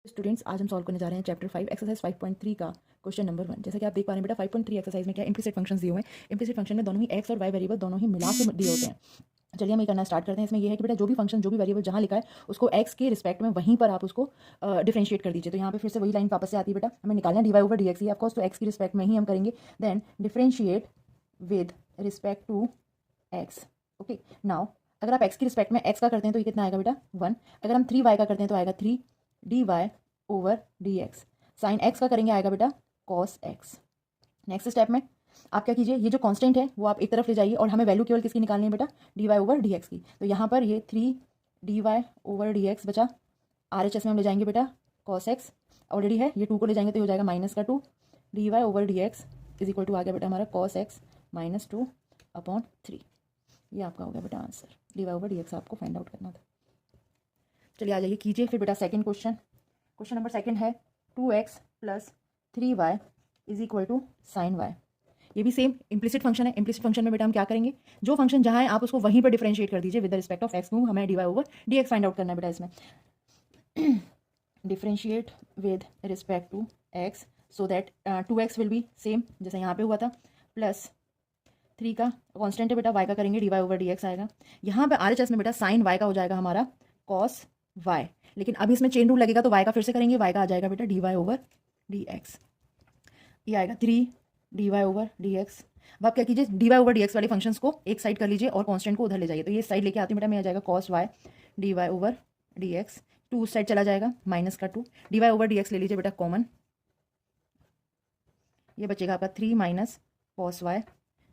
Students, आज हम solve करने जा रहे हैं चैप्टर 5 एक्सरसाइज 5.3 का क्वेश्चन नंबर 1। जैसा कि आप देख पा रहे हैं बेटा 5.3 एक्सरसाइज में क्या इम्प्लिसिट फंक्शंस दिए हुए हैं। इम्प्लिसिट फंक्शन में दोनों ही एक्स और वाई वेरिएबल दोनों ही मिला के दिए होते हैं। चलिए हम ये करना स्टार्ट करते हैं। इसमें ये है कि बेटा जो भी फंक्शन जो भी वेरिएबल जहाँ लिखा है उसको एक्स के रिस्पेक्ट में वहीं पर आप उसको डिफरेंशिएट कर दीजिए। तो यहाँ पे फिर से वही लाइन वापस से आती है बेटा, हमें निकालना है d Y over D x ही ऑफकोर्स, तो एक्स की रिस्पेक्ट में ही हम करेंगे। Then differentiate with respect to x. Okay, now अगर आप एक्स की रिस्पेक्ट में एक्स का करते हैं तो ये कितना आएगा बेटा 1। अगर हम 3y का करते हैं तो आएगा 3 D Y over D X. Sine x का करेंगे आएगा बेटा कॉस एक्स। नेक्स्ट स्टेप में आप क्या कीजिए, ये जो कांस्टेंट है वो आप एक तरफ ले जाइए और हमें वैल्यू केवल किसकी निकालनी है बेटा, D Y over D x की। तो यहाँ पर ये 3 D Y over D X बचा। आर एच एस में हम ले जाएंगे बेटा कॉस एक्स ऑलरेडी है, ये 2 को ले जाएंगे तो हो जाएगा -2 D Y over D x is equal to आ गया बेटा हमारा कॉस एक्स -2/3। ये आपका हो गया बेटा answer. D Y over D X आपको फाइंड आउट करना था। चलिए आ जाइए कीजिए फिर बेटा second question. Question number second है 2x + 3y is equal to sine Y. ये भी सेम इम्प्लिसिट फंक्शन है। इम्प्लिसिट फंक्शन में बेटा हम क्या करेंगे, जो फंक्शन जहाँ है आप उसको वहीं पर डिफरेंशिएट कर दीजिए विद रिस्पेक्ट ऑफ एक्स। हमें D Y over D X find out करना है बेटा। इसमें differentiate with respect to X so that 2x will be same जैसे यहाँ पे हुआ था, प्लस 3 का कॉन्स्टेंट है बेटा y का करेंगे D Y over D X आएगा। यहाँ पे आर एच एस में बेटा साइन y का हो जाएगा हमारा कॉस y, लेकिन अभी इसमें चेन रूल लगेगा तो y का फिर से करेंगे, y का आ जाएगा बेटा D Y over D x. ये आएगा 3 D Y over D X. अब आप क्या कीजिए, D Y over D X वाले फंक्शंस को एक साइड कर लीजिए और कांस्टेंट को उधर ले जाइए। तो ये साइड लेके आती हूँ बेटा, मैं आ जाएगा cos y D Y over D X. 2 उस साइड चला जाएगा -2 D Y over D X ले लीजिए बेटा कॉमन। ये बचेगा आपका 3 माइनस कॉस y,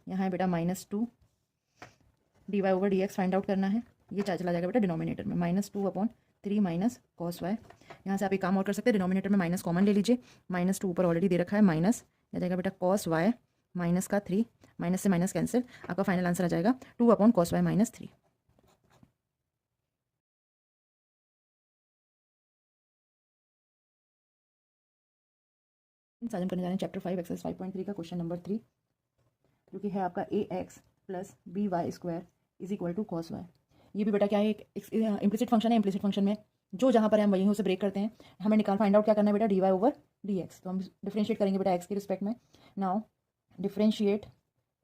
यहाँ है बेटा -2 D Y over D X find out करना है। ये चला जाएगा बेटा डिनोमिनेटर में -2/3 माइनस कॉस वाई। यहाँ से आप एक काम और कर सकते हैं, डिनोमिनेटर में माइनस कॉमन ले लीजिए। -2 ऊपर ऑलरेडी दे रखा है, माइनस आ जाएगा बेटा कॉस वाई माइनस का 3, माइनस से माइनस कैंसिल, आपका फाइनल आंसर आ जाएगा 2/cos y -3। आज हम करने जा रहे हैं चैप्टर 5 एक्सरसाइज 5.3 का क्वेश्चन नंबर 3, जो कि है आपका ax + by² is equal to cos Y. ये भी बेटा क्या है, एक इम्प्लिसिट फंक्शन है। इम्प्लिसिट फंक्शन में जो जहाँ पर है हम वहीं उसे ब्रेक करते हैं। हमें फाइंड आउट क्या करना है बेटा, D Y over D x. तो हम डिफरेंशिएट करेंगे बेटा एक्स के रिस्पेक्ट में। Now differentiate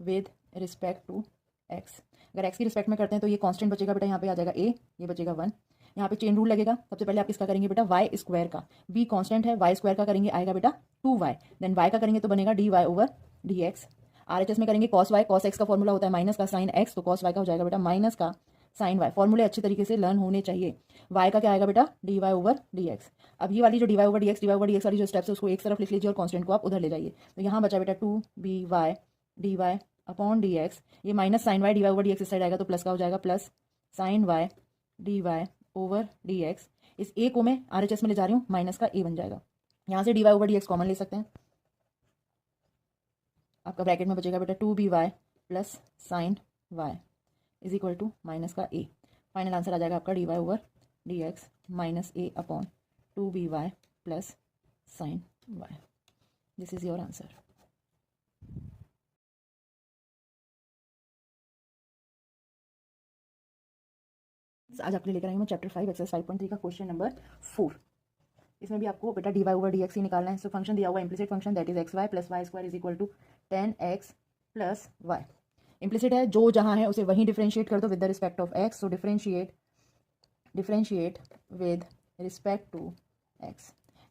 with respect to X. अगर एक्स की रिस्पेक्ट में करते हैं तो ये कांस्टेंट बचेगा बेटा, यहाँ पे आ जाएगा a, ये बचेगा 1। यहाँ पे चेन रूल लगेगा। सबसे पहले आप किसका करेंगे बेटा, y² का। b कांस्टेंट है, y² का करेंगे आएगा बेटा 2y। देन y का करेंगे तो बनेगा D Y over D X. R H S में करेंगे कॉस वाई, कॉस एक्स का फॉर्मूला होता है माइनस का साइन एक्स, तो कॉस वाई का हो जाएगा बेटा माइनस का साइन वाई। फॉर्मूले अच्छे तरीके से लर्न होने चाहिए। वाई का क्या आएगा बेटा, D Y over D X. अब ये वाली जो D Y over D X वाली जो स्टेप्स है उसको एक तरफ लिख लीजिए और कांस्टेंट को आप उधर ले जाइए। तो यहाँ बचा बेटा 2by d y upon d x. ये minus sign y D Y over D x इस साइड आएगा तो प्लस का हो जाएगा, plus sign y D Y over D x. इस ए को मैं आर एच एस में ले जा रही हूँ, माइनस का ए बन जाएगा। यहाँ से D Y over D x common ले सकते हैं। आपका ब्रैकेट में बचेगा बेटा 2by plus sign Y is equal to minus का ए। फाइनल आंसर आ जाएगा आपका D Y over D X -a/2by plus sign Y. This is your answer. आज आपके लिए लेकर आई हूँ मैं चैप्टर 5 एक्सरसाइज 5.3 का क्वेश्चन नंबर 4। इसमें भी आपको बेटा D Y over D x ही निकालना है। सो फंक्शन दिया हुआ implicit function that is xy + y² is equal to 10x + y। Implicit है, जो जहाँ है उसे वहीं डिफरेंशिएट कर दो with the respect of x। So differentiate with respect to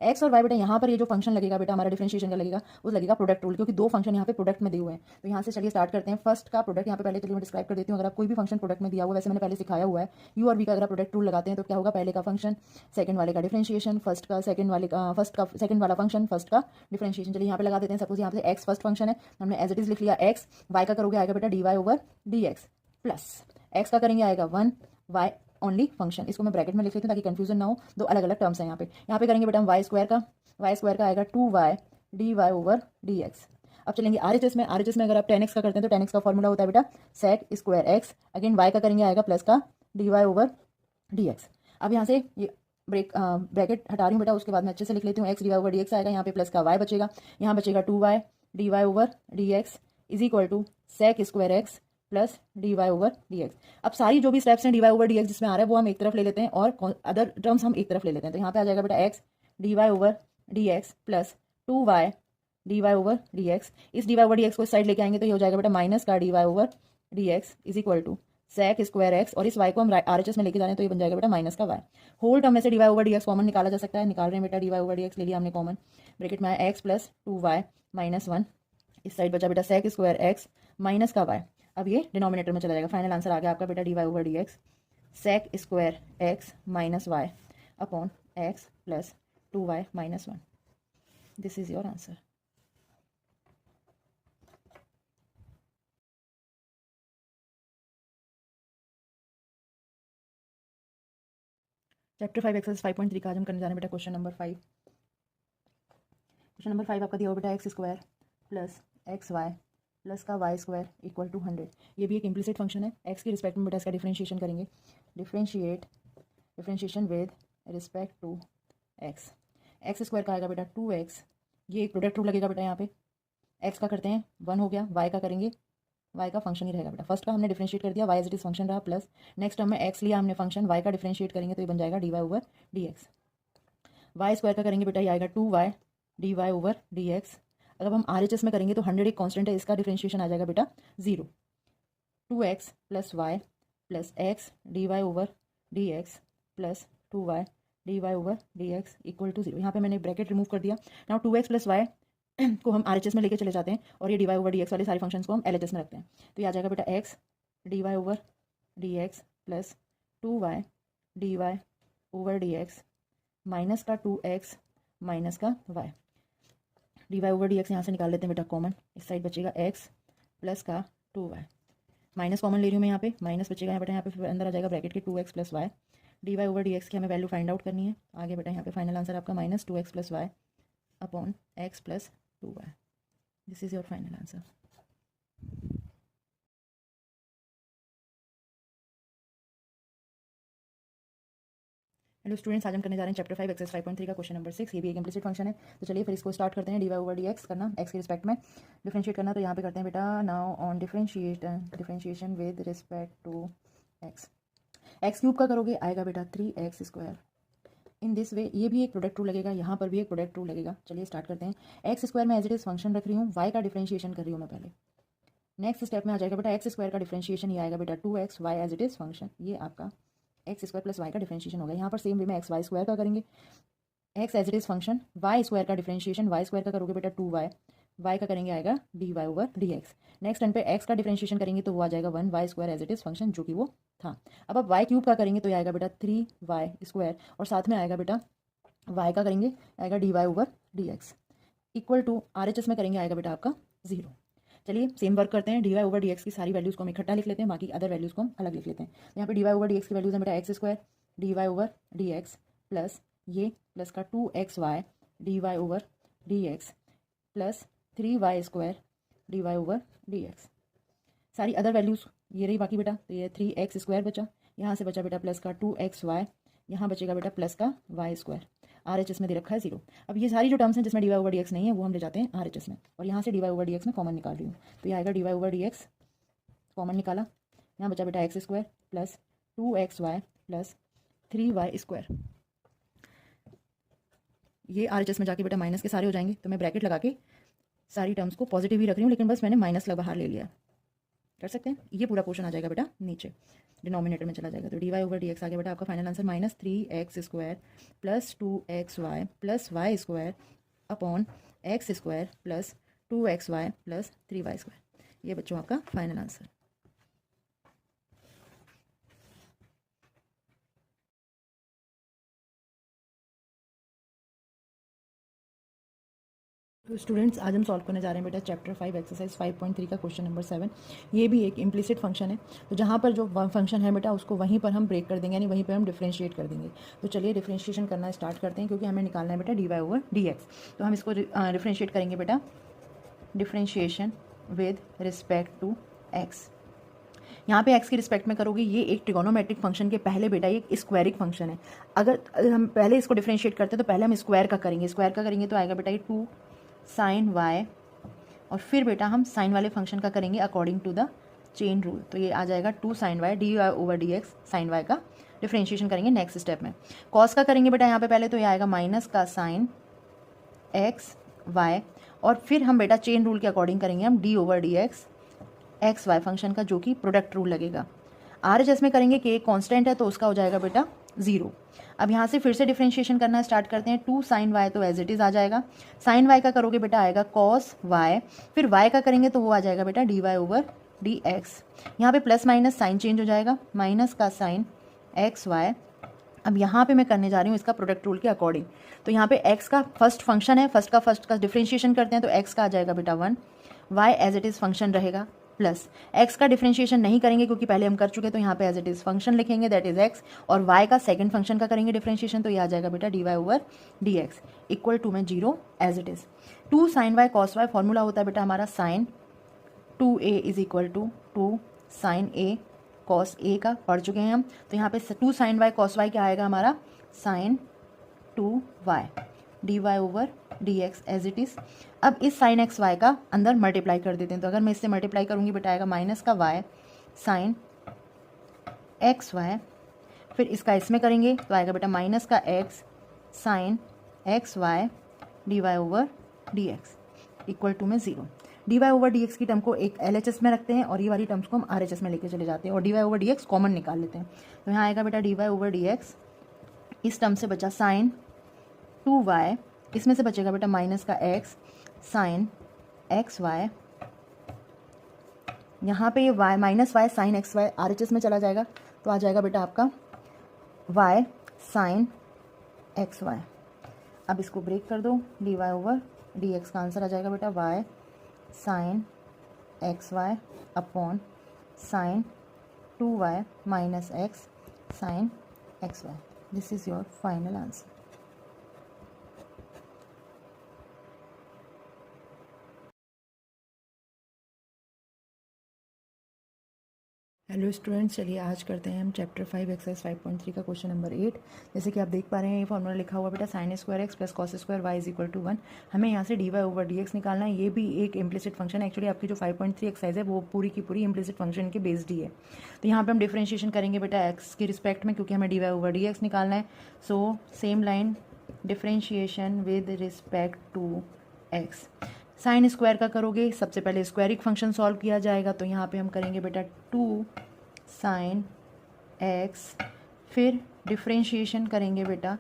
x और वाई। बेटा यहाँ पर ये जो फंक्शन लगेगा बेटा हमारा डिफरेंशिएशन का लगेगा, वो लगेगा प्रोडक्ट रूल, क्योंकि दो फंक्शन यहाँ पे प्रोडक्ट में दिए हुए हैं। तो यहाँ से चलिए स्टार्ट करते हैं। फर्स्ट का प्रोडक्ट यहाँ पे पहले चलिए मैं डिस्क्राइब कर देती हूँ। अगर आप कोई भी फंक्शन प्रोडक्ट में दिया हुआ, वैसे मैंने पहले सिखाया हुआ है, यू और वी का अगर प्रोडक्ट रूल लगाते हैं तो क्या होगा, पहले का फंक्शन सेकंड वाले का डिफरेंशिएशन, फर्स्ट का सेकंड सेकंड वाला फंक्शन फर्स्ट का डिफरेंशिएशन। चलिए यहाँ पे लगा देते हैं। सपोज यहाँ पे एक्स फर्स्ट फंक्शन है, हमने एज इट इज लिख लिया एक्स। वाई का करोगे आएगा बेटा D Y over D x, plus X का करेंगे आएगा 1 वाई ओनली फंक्शन। इसको मैं ब्रैकेट में लिख लेती हूँ ताकि कंफ्यूजन ना हो, दो अलग अलग टर्म्स हैं यहाँ पे। यहाँ पे करेंगे बेटा हम y² का आएगा 2y D Y over D X. अब चलेंगे आर एच एस में। आर एच एस में अगर आप 10x का करते हैं तो 10x का फॉर्मूला होता है बेटा sec square X. Again y का करेंगे आएगा प्लस का D Y over D X. अब यहाँ से ये ब्रैकेट हटा रही हूँ बेटा, उसके बाद मैं अच्छे से लिख लेती हूँ। X D Y over D X आएगा, यहाँ पे प्लस का y बचेगा, यहाँ बचेगा 2y D Y over D x is equal to sec square x plus D Y over D X. अब सारी जो भी स्टेप्स हैं D Y over D X जिसमें आ रहा है वो हम एक तरफ ले लेते हैं और अदर टर्म्स हम एक तरफ ले लेते हैं। तो यहाँ पे आ जाएगा बेटा x D Y over D x plus 2y D Y over D x. इस d Y over D x को इस साइड लेके आएंगे तो ये हो जाएगा बेटा माइनस का D Y over D x is equal to sec square X, और इस y को हम आर एच एस में लेके जा रहे हैं तो ये बन जाएगा बेटा माइनस का y। होल टर्म में से D Y over D x common निकाला जा सकता है, निकाल रहे हैं बेटा। D Y over D X ले लिया हमने कॉमन, ब्रैकेट में आया एक्स प्लस 2y माइनस 1, इस साइड बचा बेटा सेक स्क्वायर एक्स माइनस का y। अब ये डिनोमिनेटर में चला जाएगा। फाइनल आंसर आ गया आपका बेटा D Y over D X sec square X minus Y upon X plus 2y minus 1। This is your answer. Chapter 5 exercise 5.3 का आज हम करने जा रहे हैं बेटा क्वेश्चन नंबर 5। क्वेश्चन नंबर 5 आपका दिया हुआ बेटा x square plus X Y plus का वाई स्क्वायर इक्वल टू 100। ये भी एक इम्प्लिसिट फंक्शन है। एक्स की रिस्पेक्ट में बेटा इसका डिफरेंशिएशन करेंगे, differentiation with respect to X. X square का आएगा बेटा 2x, ये एक प्रोडक्ट रूल लगेगा बेटा यहाँ पे। एक्स का करते हैं 1 हो गया, वाई का करेंगे, वाई का फंक्शन ही रहेगा बेटा। फर्स्ट का हमने डिफरेंशिएट कर दिया, Y as it is function रहा, प्लस नेक्स्ट टर्म में एक्स लिया हमने फंक्शन, वाई का डिफरेंशिएट करेंगे तो ये बन जाएगा D Y over D x. Y square का करेंगे बेटा ये आएगा 2y D Y over D X. अगर हम आर एच एस में करेंगे तो 100 एक कॉन्स्टेंट है, इसका डिफरेंशिएशन आ जाएगा बेटा 0। 2x plus Y plus X D Y over D x plus 2y D Y over D x equal to 0। यहाँ पे मैंने ब्रैकेट रिमूव कर दिया। नाउ 2x प्लस वाई को हम आर में लेके चले जाते हैं और ये D Y over D X वाले सारे फंक्शंस को हम एल एच एस में रखते हैं। तो ये आ जाएगा बेटा x D Y over D x plus 2y D Y over D X minus का 2x माइनस का y। D Y over D X यहाँ से निकाल लेते हैं बेटा कॉमन, इस साइड बचेगा x प्लस का 2y, माइनस कॉमन ले रही हूँ मैं यहाँ पे, माइनस बचेगा यहाँ बेटा, यहाँ पे फिर अंदर आ जाएगा ब्रैकेट के 2x plus Y. D Y over D x की हमें वैल्यू फाइंड आउट करनी है। आगे बेटा यहाँ पे फाइनल आंसर आपका minus 2x plus Y upon x plus 2y। This is your final answer. Hello students, आज हम करने जा रहे हैं चैप्टर 5 एक्सरसाइज 5.3 का क्वेश्चन नंबर 6। ये भी एक इम्प्लिसिट फंक्शन है। तो चलिए फिर इसको स्टार्ट करते हैं। D Y over D X करना, एक्स के रिस्पेक्ट में डिफरेंशिएट करना। तो यहाँ पे करते हैं बेटा now on differentiation with respect to X. X cube का करोगे आएगा बेटा 3x square. In this way ये भी एक प्रोडक्ट रूल लगेगा, यहाँ पर भी एक प्रोडक्ट रूल लगेगा। चलिए स्टार्ट करते हैं। एक्स स्क्वायर में एज इट इज फंक्शन रख रही हूँ, वाई का डिफरेंशिएशन कर रही हूँ मैं पहले। नेक्स्ट स्टेप में आ जाएगा बेटा एक्स स्क्वायर का डिफरेंशिएशन, ये आएगा बेटा 2x Y as it is function. ये आपका एक्स स्क्वायर प्लस वाई का डिफरेंशिएशन होगा। यहाँ पर सेम वे में एक्स वाई स्क्वायर का करेंगे, x as it is function, y square का डिफरेंशिएशन, वाई स्क्वायर का करोगे बेटा 2y, वाई का करेंगे आएगा d Y over D x. Next turn पे एक्स का डिफरेंशिएशन करेंगे तो वो आ जाएगा 1 y square as it is function, जो कि वो था। अब वाई क्यूब का करेंगे तो ये आएगा बेटा 3y स्क्वायर, और साथ में आएगा बेटा वाई का करेंगे आएगा d Y over D x equal to R H S में करेंगे आएगा बेटा आपका 0। चलिए सेम वर्क करते हैं। D Y over D x की सारी वैल्यूज़ को हम इकट्ठा लिख लेते हैं, बाकी अदर वैल्यूज़ को हम अलग लिख लेते हैं। यहाँ पे d Y over D x की वैल्यूज़ है बेटा x square d Y over D x plus ये प्लस का 2xy d Y over D x plus 3y square d Y over D x. सारी अदर वैल्यूज़ ये रही बाकी बेटा। तो ये 3x स्क्वायर बचा, यहाँ से बचा बेटा प्लस का 2xy, यहाँ बचेगा बेटा प्लस का y square. Are H S में दे रखा है 0। अब ये सारी जो टर्म्स हैं जिसमें d Y over D x नहीं है वो हम ले जाते हैं आर एच एस में, और यहाँ से D Y over D x में कॉमन निकाल रही हूँ। तो ये आएगा d Y over D x common निकाला, यहाँ बचा बेटा x square plus 2xy plus 3y square. ये आर एच एस में जाके बेटा माइनस के सारे हो जाएंगे, तो मैं ब्रैकेट लगा के सारी टर्म्स को पॉजिटिव ही रख रही हूँ, लेकिन बस मैंने माइनस लग बाहर ले लिया। कर सकते हैं। ये पूरा पोर्शन आ जाएगा बेटा नीचे, डिनोमिनेटर में चला जाएगा। तो d Y over D x आ गया बेटा आपका final answer minus 3x square plus 2xy plus y square upon x square plus 2xy plus 3y square. ये बच्चों आपका फाइनल आंसर। तो स्टूडेंट्स आज हम सॉल्व करने जा रहे हैं बेटा चैप्टर 5 एक्सरसाइज 5.3 का क्वेश्चन नंबर 7। ये भी एक इम्प्लिसिट फंक्शन है। तो जहाँ पर जो फंक्शन है बेटा उसको वहीं पर हम ब्रेक कर देंगे, यानी वहीं पर हम डिफरेंशिएट कर देंगे। तो चलिए डिफरेंशिएशन करना स्टार्ट करते हैं, क्योंकि हमें निकालना है बेटा D Y over D x. तो हम इसको डिफरेंशिएट करेंगे बेटा, differentiation with respect to x. यहाँ पे एक्स की रिस्पेक्ट में करोगे, ये एक ट्रिगोनोमेट्रिक फंक्शन के पहले बेटा ये एक स्क्वायरिक फंक्शन है। अगर हम पहले इसको डिफरेंशिएट करते हैं तो पहले हम स्क्वायर का करेंगे, स्क्वायर का करेंगे तो आएगा बेटा ये 2 sin y, और फिर बेटा हम साइन वाले फंक्शन का करेंगे according to the chain rule, तो ये आ जाएगा 2 sin y dy over dx sin y का डिफ्रेंशिएशन करेंगे नेक्स्ट स्टेप में। कॉस का करेंगे बेटा यहाँ पे पहले, तो ये आएगा माइनस का साइन एक्स वाई, और फिर हम बेटा चेन रूल के अकॉर्डिंग करेंगे हम d over D x y function का, जो कि प्रोडक्ट रूल लगेगा। RHS में करेंगे कि एक कॉन्स्टेंट है तो उसका हो जाएगा बेटा 0। अब यहाँ से फिर से डिफ्रेंशिएशन करना स्टार्ट करते हैं। 2 sin y तो एज इट इज़ आ जाएगा, साइन y का करोगे बेटा आएगा cos y, फिर y का करेंगे तो वो आ जाएगा बेटा dy ओवर dx। यहाँ पे प्लस माइनस साइन चेंज हो जाएगा, माइनस का साइन एक्स वाई। अब यहाँ पे मैं करने जा रही हूँ इसका प्रोडक्ट रूल के अकॉर्डिंग, तो यहाँ पे x का फर्स्ट फंक्शन है, फर्स्ट का डिफ्रेंशिएशन करते हैं तो x का आ जाएगा बेटा 1, y as it is function रहेगा, प्लस x का डिफ्रेंशिएशन नहीं करेंगे क्योंकि पहले हम कर चुके, तो यहाँ पे एज इट इज़ फंक्शन लिखेंगे दैट इज़ x, और y का सेकंड फंक्शन का करेंगे डिफ्रेंशिएशन, तो ये आ जाएगा बेटा dy over dx equal to में 0 as it is. 2 sin y cos y formula होता है बेटा हमारा sine 2a is equal to 2 sine a cos a का पढ़ चुके हैं हम, तो यहाँ पे 2 sin y cos y क्या आएगा हमारा sine 2y dy over dx as it is. अब इस साइन एक्स वाई का अंदर मल्टीप्लाई कर देते हैं, तो अगर मैं इससे मल्टीप्लाई करूँगी बेटा आएगा माइनस का y साइन एक्स वाई, फिर इसका इसमें करेंगे तो आएगा बेटा माइनस का x sine x y D Y over D x equal to में 0। D Y over D x की टर्म को एक LHS में रखते हैं और ये वाली टर्म्स को हम RHS में लेके चले जाते हैं और d Y over D x common निकाल लेते हैं, तो यहाँ आएगा बेटा D Y over D x, इस टर्म से बचा साइन 2y, इसमें से बचेगा बेटा माइनस का x साइन एक्स वाई, यहाँ पे ये y minus y sine x y RHS में चला जाएगा, तो आ जाएगा बेटा आपका y साइन एक्स वाई। अब इसको ब्रेक कर दो, d Y over D x का आंसर आ जाएगा बेटा y sine x y upon sign 2y minus x sine x y. This is your final answer. Hello students, चलिए आज करते हैं हम चैप्टर 5 एक्सरसाइज 5.3 का क्वेश्चन नंबर 8। जैसे कि आप देख पा रहे हैं ये फॉर्मूला लिखा हुआ बेटा sine square x plus cos square y is equal to 1। हमें यहाँ से D Y over D x निकालना है। ये भी एक इम्प्लिसिट फंक्शन है, एक्चुअली आपकी जो 5.3 एक्सरसाइज है वो पूरी की पूरी इम्प्लिसिट फंक्शन के बेस्ड ही है। तो यहाँ पर हम डिफ्रेंशिएशन करेंगे बेटा एक्स की रिस्पेक्ट में, क्योंकि हमें D Y over D x निकालना है। So same line differentiation with respect to x. Sine square का करोगे, सबसे पहले स्क्वायरिक फंक्शन सॉल्व किया जाएगा, तो यहाँ पे हम करेंगे बेटा 2 साइन एक्स, फिर डिफ्रेंशिएशन करेंगे बेटा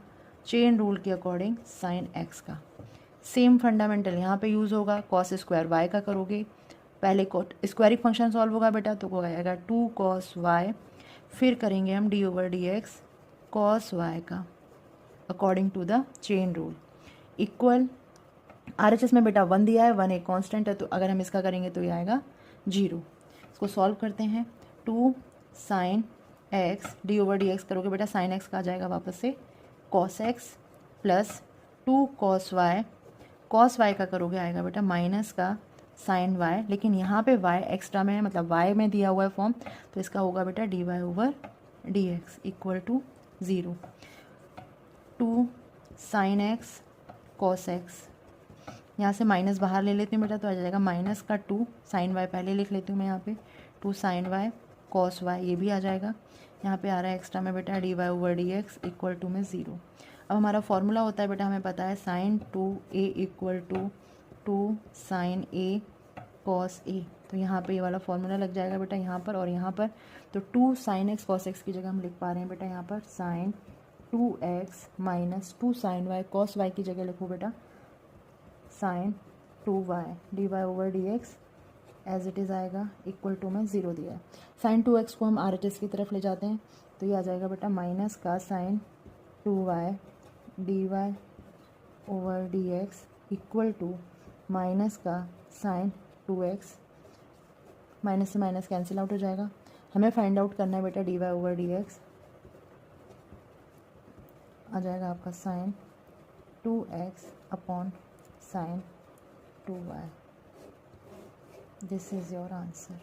चेन रूल के अकॉर्डिंग साइन एक्स का। सेम फंडामेंटल यहाँ पे यूज़ होगा। कॉस स्क्वायर वाई का करोगे, पहले स्क्वायरिक फंक्शन सॉल्व होगा बेटा, तो वो आएगा 2 कॉस वाई, फिर करेंगे हम d over D x cos Y का according to the chain rule equal. RHS में बेटा 1 दिया है, 1 एक कांस्टेंट है, तो अगर हम इसका करेंगे तो ये आएगा 0। इसको सॉल्व करते हैं। 2 sine x d over D x करोगे बेटा साइन एक्स का आ जाएगा वापस से cos x plus 2 cos Y का करोगे आएगा बेटा माइनस का साइन वाई, लेकिन यहाँ पे वाई एक्स्ट्रा में है, मतलब वाई में दिया हुआ है फॉर्म, तो इसका होगा बेटा D Y over D x equal to 0। 2 sine x cos x, यहाँ से माइनस बाहर ले लेती हूँ बेटा, तो आ जाएगा माइनस का 2 साइन वाई पहले लिख लेती हूँ मैं यहाँ पे 2 साइन वाई कॉस वाई, ये भी आ जाएगा। यहाँ पे आ रहा है एक्स्ट्रा में बेटा D Y over D x equal to में 0। अब हमारा फॉर्मूला होता है बेटा, हमें पता है sine 2a equal to 2 sine a cos a, तो यहाँ पे ये वाला फॉर्मूला लग जाएगा बेटा यहाँ पर और यहाँ पर। तो 2 साइन एक्स कॉस एक्स की जगह हम लिख पा रहे हैं बेटा यहाँ पर sine 2x minus 2 sine y cos y की जगह लिखो बेटा sine 2y D Y over D x as it is आएगा इक्वल टू में 0 दिया है। साइन 2x को हम RHS की तरफ ले जाते हैं, तो ये आ जाएगा बेटा माइनस का sign 2y D Y over D x equal to minus का साइन 2x, माइनस से माइनस कैंसिल आउट हो जाएगा। हमें फाइंड आउट करना है बेटा D Y over D x, आ जाएगा आपका sign 2x upon sign 2y। This is your answer.